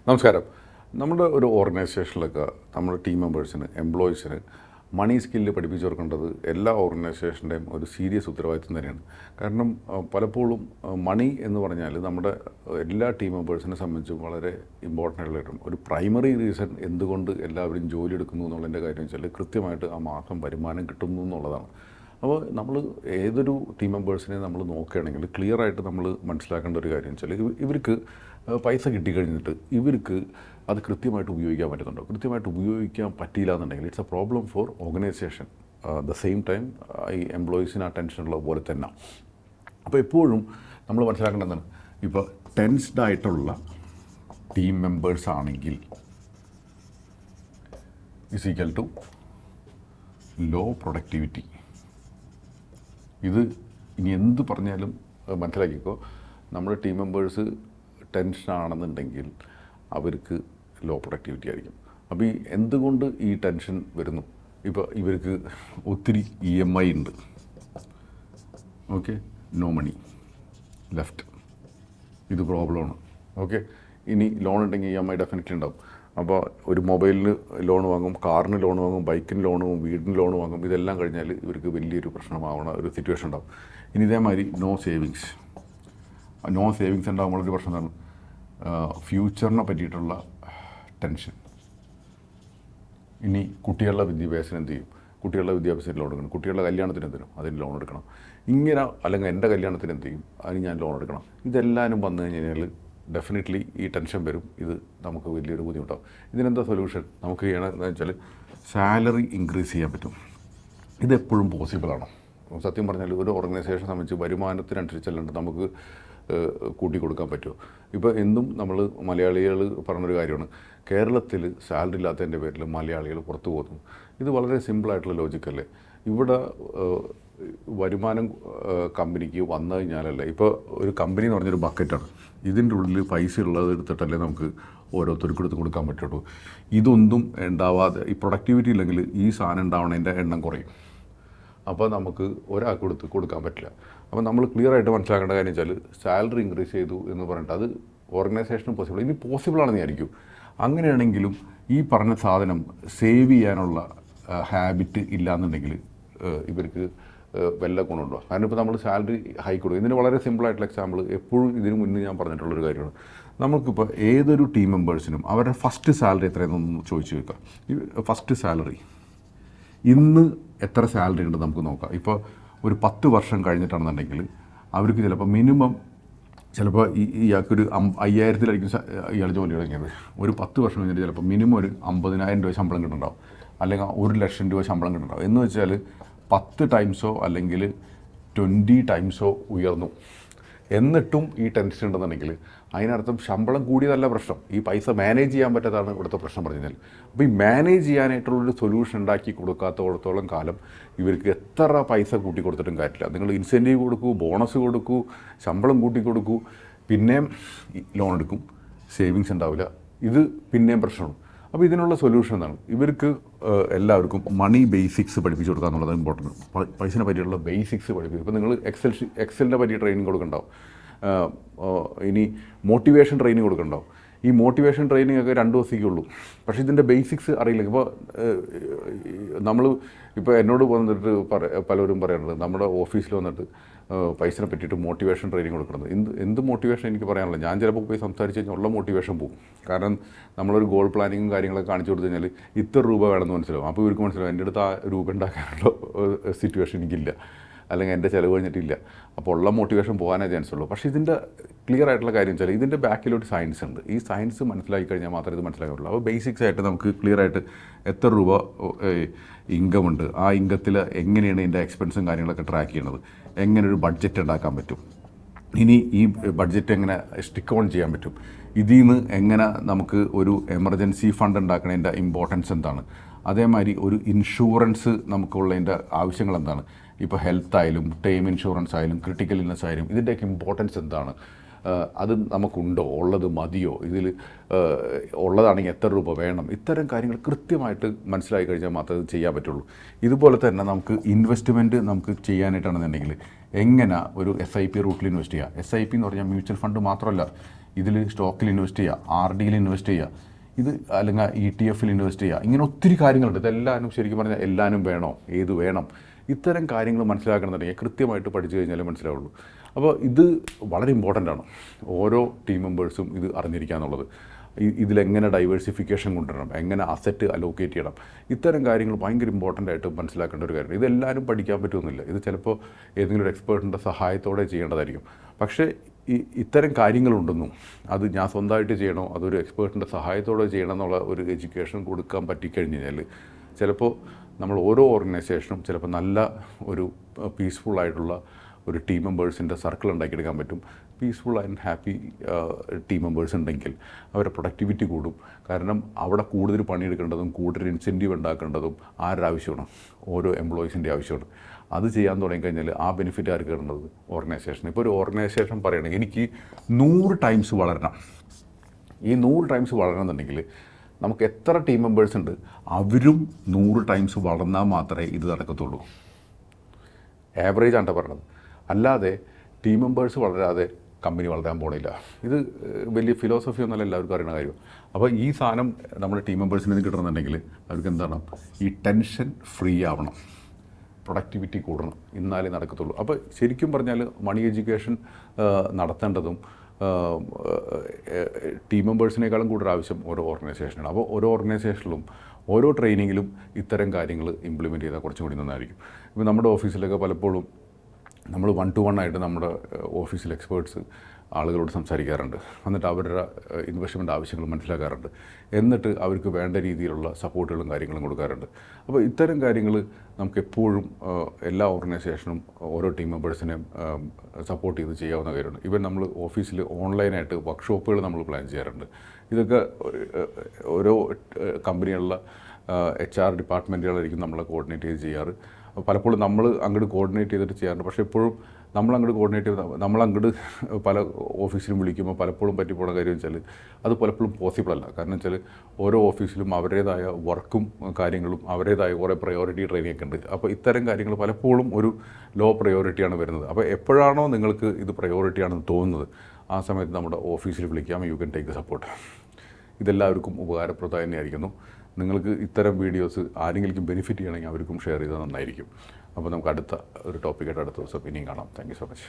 നമസ്കാരം. നമ്മുടെ ഒരു ഓർഗനൈസേഷനിലൊക്കെ നമ്മുടെ ടീം മെമ്പേഴ്സിന്, എംപ്ലോയീസിന് മണി സ്കില്ല് പഠിപ്പിച്ചു കൊടുക്കേണ്ടത് എല്ലാ ഓർഗനൈസേഷൻ്റെയും ഒരു സീരിയസ് ഉത്തരവാദിത്വം തന്നെയാണ്. കാരണം പലപ്പോഴും മണി എന്ന് പറഞ്ഞാൽ നമ്മുടെ എല്ലാ ടീം മെമ്പേഴ്സിനെ സംബന്ധിച്ചും വളരെ ഇമ്പോർട്ടൻ്റ് ആയിട്ടുള്ള ഒരു പ്രൈമറി റീസൺ എന്തുകൊണ്ട് എല്ലാവരും ജോലി എടുക്കുന്നു എന്നുള്ളതിൻ്റെ കാര്യം വെച്ചാൽ കൃത്യമായിട്ട് ആ മാസം വരുമാനം കിട്ടുന്നു എന്നുള്ളതാണ്. അപ്പോൾ നമ്മൾ ഏതൊരു ടീം മെമ്പേഴ്സിനെ നമ്മൾ നോക്കുകയാണെങ്കിൽ ക്ലിയറായിട്ട് നമ്മൾ മനസ്സിലാക്കേണ്ട ഒരു കാര്യം വെച്ചാൽ ഇവർക്ക് പൈസ കിട്ടിക്കഴിഞ്ഞിട്ട് ഇവർക്ക് അത് കൃത്യമായിട്ട് ഉപയോഗിക്കാൻ പറ്റുന്നുണ്ടോ? കൃത്യമായിട്ട് ഉപയോഗിക്കാൻ പറ്റിയില്ല എന്നുണ്ടെങ്കിൽ it's A problem four organisation. The same time ഈ എംപ്ലോയീസിന് ആ ടെൻഷനുള്ള പോലെ തന്നെ. അപ്പോൾ എപ്പോഴും നമ്മൾ മനസ്സിലാക്കേണ്ടതാണ്, ഇപ്പോൾ ടെൻസ്ഡ് ആയിട്ടുള്ള ടീം മെമ്പേഴ്സ് ആണെങ്കിൽ is equal to low productivity. ഇത് ഇനി എന്ത് പറഞ്ഞാലും മനസ്സിലാക്കിക്കോ, നമ്മുടെ ടീം മെമ്പേഴ്സ് ടെൻഷനാണെന്നുണ്ടെങ്കിൽ അവർക്ക് ലോ പ്രൊഡക്ടിവിറ്റി ആയിരിക്കും. അപ്പോൾ ഈ എന്തുകൊണ്ട് ഈ ടെൻഷൻ വരുന്നു? ഇപ്പോൾ ഇവർക്ക് ഒത്തിരി EMI ഉണ്ട്, ഓക്കെ, നോ മണി ലെഫ്റ്റ്, ഇത് പ്രോബ്ലമാണ്. ഓക്കെ, ഇനി ലോൺ ഉണ്ടെങ്കിൽ EMI ഡെഫിനറ്റ്ലി ഉണ്ടാവും. അപ്പോൾ ഒരു മൊബൈലിന് ലോൺ വാങ്ങും, കാറിന് ലോൺ വാങ്ങും, ബൈക്കിന് ലോൺ വാങ്ങും, വീടിന് ലോൺ വാങ്ങും. ഇതെല്ലാം കഴിഞ്ഞാൽ ഇവർക്ക് വലിയൊരു പ്രശ്നമാവണ ഒരു സിറ്റുവേഷൻ ഉണ്ടാവും. ഇനി ഇതേമാതിരി നോ സേവിങ്സ് ഉണ്ടാകുമ്പോഴൊരു പ്രശ്നം എന്താണ്? ഫ്യൂച്ചറിനെ പറ്റിയിട്ടുള്ള ടെൻഷൻ. ഇനി കുട്ടികളുടെ വിദ്യാഭ്യാസം എന്ത് ചെയ്യും? കുട്ടികളുടെ വിദ്യാഭ്യാസത്തിന് ലോൺ എടുക്കണം, കുട്ടികളുടെ കല്യാണത്തിന് എന്തിനും അതിന് ലോൺ എടുക്കണം, ഇങ്ങനെ, അല്ലെങ്കിൽ എൻ്റെ കല്യാണത്തിന് എന്ത് ചെയ്യും, അതിന് ഞാൻ ലോൺ എടുക്കണം. ഇതെല്ലാവരും വന്നു കഴിഞ്ഞാൽ ഡെഫിനറ്റ്ലി ഈ ടെൻഷൻ വരും. ഇത് നമുക്ക് വലിയൊരു ബുദ്ധിമുട്ടാവും. ഇതിനെന്താ സൊല്യൂഷൻ? നമുക്ക് ചെയ്യണമെന്ന് വെച്ചാൽ സാലറി ഇൻക്രീസ് ചെയ്യാൻ പറ്റും. ഇതെപ്പോഴും പോസിബിളാണോ? സത്യം പറഞ്ഞാൽ ഒരു ഓർഗനൈസേഷനെ സംബന്ധിച്ച് വരുമാനത്തിനനുസരിച്ചല്ലാണ്ട് നമുക്ക് കൂട്ടി കൊടുക്കാൻ പറ്റുമോ? ഇപ്പോൾ എന്തും നമ്മൾ മലയാളികൾ പറഞ്ഞൊരു കാര്യമാണ്, കേരളത്തിൽ സാലറി ഇല്ലാത്തതിൻ്റെ പേരിൽ മലയാളികൾ പുറത്തു പോകുന്നു. ഇത് വളരെ സിമ്പിളായിട്ടുള്ള ലോജിക്കല്ലേ? ഇവിടെ വരുമാനം കമ്പനിക്ക് വന്നു കഴിഞ്ഞാലല്ലേ, ഇപ്പോൾ ഒരു കമ്പനി എന്ന് പറഞ്ഞൊരു ബക്കറ്റാണ്, ഇതിൻ്റെ ഉള്ളിൽ പൈസ ഉള്ളത് എടുത്തിട്ടല്ലേ നമുക്ക് ഓരോരുത്തർക്കും എടുത്ത് കൊടുക്കാൻ പറ്റുള്ളൂ. ഇതൊന്നും ഉണ്ടാവാതെ ഈ പ്രൊഡക്ടിവിറ്റി ഇല്ലെങ്കിൽ ഈ സാധനം ഉണ്ടാവണതിൻ്റെ എണ്ണം കുറയും. അപ്പോൾ നമുക്ക് ഒരാൾക്ക് കൊടുക്കാൻ പറ്റില്ല. അപ്പോൾ നമ്മൾ ക്ലിയറായിട്ട് മനസ്സിലാക്കേണ്ട കാര്യം വെച്ചാൽ സാലറി ഇൻക്രീസ് ചെയ്തു എന്ന് പറഞ്ഞിട്ട് അത് ഓർഗനൈസേഷന് പോസിബിൾ, ഇനി പോസിബിളാണെന്ന് വിചാരിക്കും. അങ്ങനെയാണെങ്കിലും ഈ പറഞ്ഞ സാധനം സേവ് ചെയ്യാനുള്ള ഹാബിറ്റ് ഇല്ലയെന്നുണ്ടെങ്കിൽ ഇവർക്ക് വല്ല ഗുണമുണ്ടോ? കാരണം ഇപ്പോൾ നമ്മൾ സാലറി ഹൈക്ക് കൊടുക്കും. ഇതിന് വളരെ സിമ്പിളായിട്ടുള്ള എക്സാമ്പിൾ എപ്പോഴും ഇതിന് മുന്നേ ഞാൻ പറഞ്ഞിട്ടുള്ളൊരു കാര്യമാണ്. നമുക്കിപ്പോൾ ഏതൊരു ടീം മെമ്പേഴ്സിനും അവരുടെ ഫസ്റ്റ് സാലറി എത്രയെന്നൊന്ന് ചോദിച്ചു വെക്കാം. ഈ ഫസ്റ്റ് സാലറി ഇന്ന് എത്ര സാലറി ഉണ്ട് നമുക്ക് നോക്കാം. ഇപ്പോൾ ഒരു 10 വർഷം കഴിഞ്ഞിട്ടാണെന്നുണ്ടെങ്കിൽ അവർക്ക് ചിലപ്പോൾ മിനിമം, ചിലപ്പോൾ ഇയാൾക്കൊരു 5000-ലായിരിക്കും ഇയാൾ ജോലി തുടങ്ങിയത്. ഒരു 10 വർഷം കഴിഞ്ഞിട്ട് ചിലപ്പോൾ മിനിമം ഒരു 50,000 രൂപ ശമ്പളം കിട്ടുന്നുണ്ടാവും, അല്ലെങ്കിൽ 1,00,000 രൂപ ശമ്പളം കിട്ടുന്നുണ്ടാവും. എന്ന് വെച്ചാൽ 10 ടൈംസോ അല്ലെങ്കിൽ 20 ടൈംസോ ഉയർന്നു. എന്നിട്ടും ഈ ടെൻഷൻ ഉണ്ടെന്നുണ്ടെങ്കിൽ അതിനർത്ഥം ശമ്പളം കൂടിയതല്ല പ്രശ്നം, ഈ പൈസ മാനേജ് ചെയ്യാൻ പറ്റാത്തതാണ് ഇവിടുത്തെ പ്രശ്നം പറഞ്ഞു കഴിഞ്ഞാൽ. അപ്പോൾ ഈ മാനേജ് ചെയ്യാനായിട്ടുള്ളൊരു സൊല്യൂഷൻ ഉണ്ടാക്കി കൊടുക്കാത്തോളത്തോളം കാലം ഇവർക്ക് എത്ര പൈസ കൂട്ടി കൊടുത്തിട്ടും കാര്യമില്ല. നിങ്ങൾ ഇൻസെൻറ്റീവ് കൊടുക്കൂ, ബോണസ് കൊടുക്കൂ, ശമ്പളം കൂട്ടി കൊടുക്കൂ, പിന്നെയും ലോൺ എടുക്കും, സേവിങ്സ് ഉണ്ടാവില്ല, ഇത് പിന്നെയും പ്രശ്നമാണ്. അപ്പോൾ ഇതിനുള്ള സൊല്യൂഷൻ എന്താണ്? ഇവർക്ക് എല്ലാവർക്കും മണി ബേസിക്സ് പഠിപ്പിച്ചു കൊടുക്കുക എന്നുള്ളത് ഇമ്പോർട്ടൻറ്റ്. പൈസനെ പറ്റിയുള്ള ബേസിക്സ് പഠിപ്പിക്കും. ഇപ്പോൾ നിങ്ങൾ എക്സലിനെ പറ്റി ട്രെയിനിങ് കൊടുക്കണ്ടാവും, ഇനി മോട്ടിവേഷൻ ട്രെയിനിങ് കൊടുക്കണ്ടാവും. ഈ മോട്ടിവേഷൻ ട്രെയിനിങ് ഒക്കെ 2 ദിവസത്തേക്കുള്ളൂ. പക്ഷേ ഇതിൻ്റെ ബേസിക്സ് അറിയില്ല. ഇപ്പോൾ നമ്മൾ ഇപ്പോൾ എന്നോട് വന്നിട്ട് പലരും പറയാറുണ്ട്, നമ്മുടെ ഓഫീസിൽ വന്നിട്ട് പൈസനെ പറ്റിയിട്ട് മോട്ടിവേഷൻ ട്രെയിനിങ് കൊടുക്കുന്നത്. എന്ത് മോട്ടിവേഷൻ എനിക്ക് പറയാനുള്ളത്? ഞാൻ ചിലപ്പോൾ പോയി സംസാരിച്ച് കഴിഞ്ഞാൽ ഉള്ള മോട്ടിവേഷൻ പോകും. കാരണം നമ്മളൊരു ഗോൾ പ്ലാനിങ്ങും കാര്യങ്ങളൊക്കെ കാണിച്ചു കൊടുത്തു കഴിഞ്ഞാൽ ഇത്ര രൂപ വേണമെന്ന് മനസ്സിലാവും. അപ്പോൾ ഇവർക്ക് മനസ്സിലാവും എൻ്റെ അടുത്ത് ആ രൂപ ഉണ്ടാക്കാനുള്ള സിറ്റുവേഷൻ എനിക്കില്ല, അല്ലെങ്കിൽ എൻ്റെ ചിലവ് കഴിഞ്ഞിട്ടില്ല. അപ്പോൾ ഉള്ള മോട്ടിവേഷൻ പോകാനേ ചാൻസ് ഉള്ളൂ. പക്ഷേ ഇതിൻ്റെ ക്ലിയർ ആയിട്ടുള്ള കാര്യം വെച്ചാൽ ഇതിൻ്റെ ബാക്കിലോട്ട് സയൻസ് ഉണ്ട്. ഈ സയൻസ് മനസ്സിലാക്കി കഴിഞ്ഞാൽ മാത്രമേ ഇത് മനസ്സിലാക്കുള്ളൂ. അപ്പോൾ ബേസിക്സ് ആയിട്ട് നമുക്ക് ക്ലിയർ ആയിട്ട് എത്ര രൂപ ഇൻകം ഉണ്ട്, ആ ഇൻകത്തിൽ എങ്ങനെയാണ് ഇതിൻ്റെ എക്സ്പെൻസും കാര്യങ്ങളൊക്കെ ട്രാക്ക് ചെയ്യണത്, എങ്ങനെ ഒരു ബഡ്ജറ്റ് ഉണ്ടാക്കാൻ പറ്റും, ഇനി ഈ ബഡ്ജറ്റ് എങ്ങനെ സ്റ്റിക്ക് ഓൺ ചെയ്യാൻ പറ്റും, ഇതിൽ നിന്ന് എങ്ങനെ നമുക്ക് ഒരു എമർജൻസി ഫണ്ട് ഉണ്ടാക്കണതിൻ്റെ ഇമ്പോർട്ടൻസ് എന്താണ്, അതേമാതിരി ഒരു ഇൻഷുറൻസ് നമുക്കുള്ളതിൻ്റെ ആവശ്യങ്ങൾ എന്താണ്, ഇപ്പോൾ ഹെൽത്ത് ആയാലും ടേം ഇൻഷുറൻസ് ആയാലും ക്രിട്ടിക്കൽ ഇൽനെസ് ആയാലും ഇതിൻ്റെയൊക്കെ ഇമ്പോർട്ടൻസ് എന്താണ്, അത് നമുക്കുണ്ടോ, ഉള്ളത് മതിയോ, ഇതിൽ ഉള്ളതാണെങ്കിൽ എത്ര രൂപ വേണം, ഇത്തരം കാര്യങ്ങൾ കൃത്യമായിട്ട് മനസ്സിലാക്കി കഴിഞ്ഞാൽ മാത്രമേ ഇത് ചെയ്യാൻ പറ്റുള്ളൂ. ഇതുപോലെ തന്നെ നമുക്ക് ഇൻവെസ്റ്റ്മെൻറ്റ് നമുക്ക് ചെയ്യാനായിട്ടാണെന്നുണ്ടെങ്കിൽ എങ്ങനെ ഒരു SIP റൂട്ടിൽ ഇൻവെസ്റ്റ് ചെയ്യുക. SIP എന്ന് പറഞ്ഞാൽ മ്യൂച്വൽ ഫണ്ട് മാത്രമല്ല, ഇതിൽ സ്റ്റോക്കിൽ ഇൻവെസ്റ്റ് ചെയ്യുക, RDയിൽ ഇൻവെസ്റ്റ് ചെയ്യുക, ഇത് അല്ലെങ്കിൽ ETF ഇൻവെസ്റ്റ് ചെയ്യുക, ഇങ്ങനെ ഒത്തിരി കാര്യങ്ങളുണ്ട്. ഇതെല്ലാവരും ശരിക്കും പറഞ്ഞാൽ എല്ലാവരും വേണോ, ഏത് വേണം, ഇത്തരം കാര്യങ്ങൾ മനസ്സിലാക്കണമെന്നുണ്ടെങ്കിൽ കൃത്യമായിട്ട് പഠിച്ചു കഴിഞ്ഞാലേ മനസ്സിലാവുള്ളൂ. അപ്പോൾ ഇത് വളരെ ഇമ്പോർട്ടൻ്റ് ആണ്. ഓരോ ടീം മെമ്പേഴ്സും ഇത് അറിഞ്ഞിരിക്കുക എന്നുള്ളത്. ഇതിലെങ്ങനെ ഡൈവേഴ്സിഫിക്കേഷൻ കൊണ്ടുവരണം, എങ്ങനെ അസറ്റ് അലോക്കേറ്റ് ചെയ്യണം, ഇത്തരം കാര്യങ്ങൾ ഭയങ്കര ഇമ്പോർട്ടൻ്റ് ആയിട്ട് മനസ്സിലാക്കേണ്ട ഒരു കാര്യമാണ്. ഇതെല്ലാവരും പഠിക്കാൻ പറ്റുമെന്നില്ല. ഇത് ചിലപ്പോൾ ഏതെങ്കിലും ഒരു എക്സ്പേർട്ടിൻ്റെ സഹായത്തോടെ ചെയ്യേണ്ടതായിരിക്കും. പക്ഷേ ഇത്തരം കാര്യങ്ങളുണ്ടെന്നും അത് ഞാൻ സ്വന്തമായിട്ട് ചെയ്യണോ അതൊരു എക്സ്പേർട്ടിൻ്റെ സഹായത്തോടെ ചെയ്യണം എന്നുള്ള ഒരു എഡ്യൂക്കേഷൻ കൊടുക്കാൻ പറ്റിക്കഴിഞ്ഞ് കഴിഞ്ഞാൽ ചിലപ്പോൾ നമ്മൾ ഓരോ ഓർഗനൈസേഷനും ചിലപ്പോൾ നല്ല ഒരു പീസ്ഫുള്ളായിട്ടുള്ള ഒരു ടീം മെമ്പേഴ്സിൻ്റെ സർക്കിൾ ഉണ്ടാക്കിയെടുക്കാൻ പറ്റും. Peaceful and happy team members ഉണ്ടെങ്കിൽ അവരുടെ പ്രൊഡക്ടിവിറ്റി കൂടും. കാരണം അവിടെ കൂടുതൽ പണിയെടുക്കേണ്ടതും കൂടുതൽ ഇൻസെൻറ്റീവ് ഉണ്ടാക്കേണ്ടതും ആരുടെ ആവശ്യമാണ്, ഓരോ എംപ്ലോയീസിൻ്റെ ആവശ്യമാണ്. അത് ചെയ്യാൻ തുടങ്ങിക്കഴിഞ്ഞാൽ ആ ബെനിഫിറ്റ് ആർക്ക് കിട്ടുന്നത്, ഓർഗനൈസേഷൻ. ഇപ്പോൾ ഒരു ഓർഗനൈസേഷൻ പറയുകയാണെങ്കിൽ എനിക്ക് 100 ടൈംസ് വളരണം, ഈ 100 ടൈംസ് വളരണമെന്നുണ്ടെങ്കിൽ നമുക്ക് എത്ര ടീം മെമ്പേഴ്സ് ഉണ്ട് അവരും 100 ടൈംസ് വളർന്നാൽ മാത്രമേ ഇത് നടക്കത്തുള്ളൂ. ആവറേജ് ആണ് പറയണത്. അല്ലാതെ ടീം മെമ്പേഴ്സ് വളരാതെ കമ്പനി വളരാൻ പോണില്ല. ഇത് വലിയ ഫിലോസഫി ഒന്നല്ല, എല്ലാവർക്കും അറിയുന്ന കാര്യം. അപ്പോൾ ഈ സാധനം നമ്മുടെ ടീം മെമ്പേഴ്സിന് കിട്ടണമെന്നുണ്ടെങ്കിൽ അവർക്ക് എന്താണ്, ഈ ടെൻഷൻ ഫ്രീ ആവണം, പ്രൊഡക്ടിവിറ്റി കൂടണം, എന്നാലേ നടക്കത്തുള്ളൂ. അപ്പോൾ ശരിക്കും പറഞ്ഞാൽ മണി എഡ്യൂക്കേഷൻ നടത്തേണ്ടതും ടീം മെമ്പേഴ്സിനേക്കാളും കൂടുതൽ ആവശ്യം ഓരോ ഓർഗനൈസേഷനാണ്. അപ്പോൾ ഓരോ ഓർഗനൈസേഷനിലും ഓരോ ട്രെയിനിങ്ങിലും ഇത്തരം കാര്യങ്ങൾ ഇംപ്ലിമെൻറ്റ് ചെയ്താൽ കുറച്ചും കൂടി നന്നായിരിക്കും. ഇപ്പോൾ നമ്മുടെ ഓഫീസിലൊക്കെ പലപ്പോഴും നമ്മൾ 1 to 1 ആയിട്ട് നമ്മുടെ ഓഫീസിൽ എക്സ്പേർട്സ് ആളുകളോട് സംസാരിക്കാറുണ്ട്. എന്നിട്ട് അവരുടെ ഇൻവെസ്റ്റ്മെൻറ്റ് ആവശ്യങ്ങൾ മനസ്സിലാക്കാറുണ്ട്. എന്നിട്ട് അവർക്ക് വേണ്ട രീതിയിലുള്ള സപ്പോർട്ടുകളും കാര്യങ്ങളും കൊടുക്കാറുണ്ട്. അപ്പോൾ ഇത്തരം കാര്യങ്ങൾ നമുക്ക് എപ്പോഴും എല്ലാ ഓർഗനൈസേഷനും ഓരോ ടീം മെമ്പേഴ്സിനെയും സപ്പോർട്ട് ചെയ്ത് ചെയ്യാവുന്ന കാര്യമാണ്. ഇവൻ നമ്മൾ ഓഫീസിൽ ഓൺലൈനായിട്ട് വർക്ക്ഷോപ്പുകൾ നമ്മൾ പ്ലാൻ ചെയ്യാറുണ്ട്. ഇതൊക്കെ ഓരോ കമ്പനികളിലെ HR ഡിപ്പാർട്ട്മെൻറ്റുകളായിരിക്കും നമ്മളെ കോർഡിനേറ്റ് ചെയ്ത് ചെയ്യാറ്. പലപ്പോഴും നമ്മൾ അങ്ങോട്ട് കോർഡിനേറ്റ് ചെയ്തിട്ട് ചെയ്യാറുണ്ട്. പക്ഷേ എപ്പോഴും നമ്മളങ്ങോട്ട് കോർഡിനേറ്റ് ചെയ്ത് നമ്മളങ്ങോട്ട് പല ഓഫീസിലും വിളിക്കുമ്പോൾ പലപ്പോഴും പറ്റിപ്പോണ കാര്യം വെച്ചാൽ അത് പലപ്പോഴും പോസിബിൾ അല്ല. കാരണം വെച്ചാൽ ഓരോ ഓഫീസിലും അവരുടേതായ വർക്കും കാര്യങ്ങളും അവരുടേതായ കുറേ പ്രയോറിറ്റി ട്രെയിനിങ് ഒക്കെ ഉണ്ട്. അപ്പോൾ ഇത്തരം കാര്യങ്ങൾ പലപ്പോഴും ഒരു ലോ പ്രയോറിറ്റിയാണ് വരുന്നത്. അപ്പോൾ എപ്പോഴാണോ നിങ്ങൾക്ക് ഇത് പ്രയോറിറ്റിയാണെന്ന് തോന്നുന്നത് ആ സമയത്ത് നമ്മുടെ ഓഫീസിൽ വിളിക്കാം, you can take the support. ഇതെല്ലാവർക്കും ഉപകാരപ്രദമായി തന്നെയായിരിക്കുന്നു. നിങ്ങൾക്ക് ഇത്തരം വീഡിയോസ് ആരെങ്കിലും ബെനിഫിറ്റ് ചെയ്യണമെങ്കിൽ അവർക്കും ഷെയർ ചെയ്താൽ നന്നായിരിക്കും. അപ്പോൾ നമുക്ക് അടുത്ത ഒരു ടോപ്പിക്കായിട്ട് അടുത്ത ദിവസം ഇനിയും കാണാം. Thank you so much.